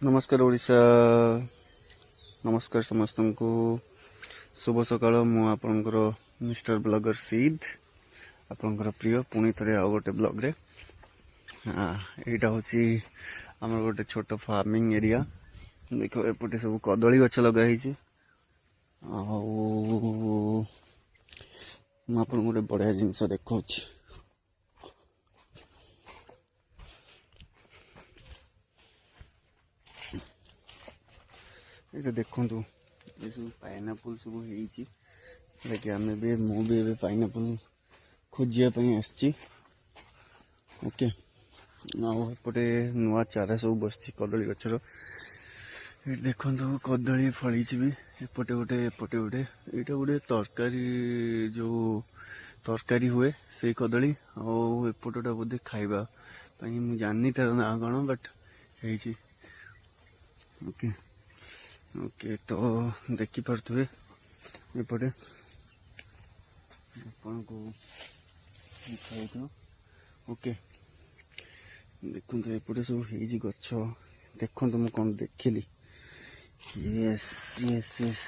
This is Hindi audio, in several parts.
नमस्कार ओडिशा। नमस्कार समस्त को शुभ सकाळ। मु आपणकर मिस्टर ब्लॉगर सिद्ध आपणकर प्रिय पुणी थे आउ गोटे ब्लॉग रे। यहाँ हूँ आम गोटे छोट फार्मिंग एरिया। देख एपटे सब कदली गछ लगाई आपन गोटे बढ़िया जिनस देखा ये देखु ये सब पाइनापल सब होगी आम भी मुझे पाइनापल खोजापी आसी। ओके आउटे नुआ चारा सब बस कदली गचर ये देखु कदली फली भी एपटे गोटे गोटे यहाँ गोटे तरकारी जो तरकारी हुए से कदली आउटा बोधे खाइबा मुझे जानी तार ना कौन बट है। ओके ओके तो देखिपे एपटे आपन को ओके देखु एपटे सब है गछ देखु मुझे कौन देखिली। यस यस यस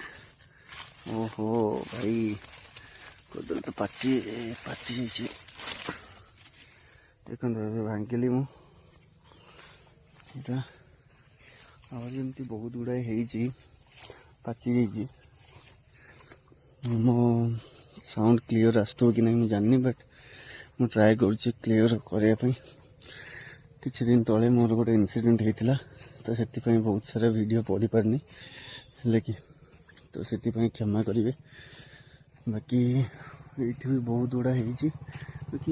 ओहो भाई कदली तो पाची पाची जाइए। देखो भांगिली मुझा आमती बहुत गुड़ाए पाची जाइए। मो साउंड क्लियर आसो कि नहीं जानी बट मु ट्राए कर क्लियर करने। किसी दिन तले मोर गोटे इनसीडेंट होता तो से बहुत सारा वीडियो पढ़ी पारनी कि तो से क्षमा करेंगे। बाकी ये भी बहुत गुड़ा बाकी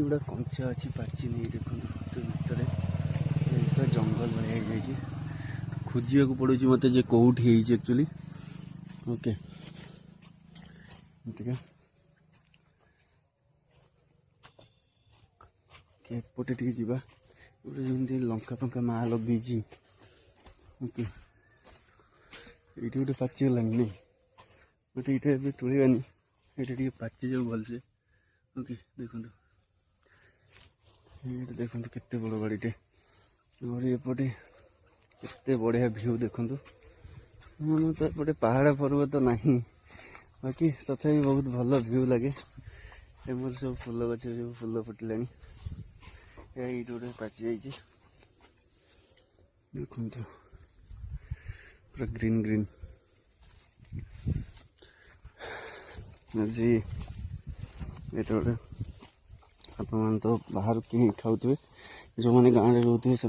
गुड़ा कंचा अच्छी पाची नहीं देखो तो भितर जंगल भाई खोजा को पड़ो मत कौटी एक्चुअली। ओके ठीक है एपटे टे जावा गोटे जमी लंका फंका माँ लगे। ओके ये गोटे पाची गलानी नहीं बट ये तोड़ानी ये पाची जाऊ भलसे। ओके देखो ये देखो केते बड़ बाड़ीटे और एपटे केते बढ़िया व्यू देखु। हम तो एपटे पहाड़ पर्वत तो नहीं बाकी तथापि बहुत भल व्यू लगे। मोर सब फूल गछ सब फूल फुटिला ये गोटे पाची जाइए देखु पूरा ग्रीन ग्रीन। आज ये गोटे आप तो बाहर कि खाऊे जो मैंने गाँव में रोथे से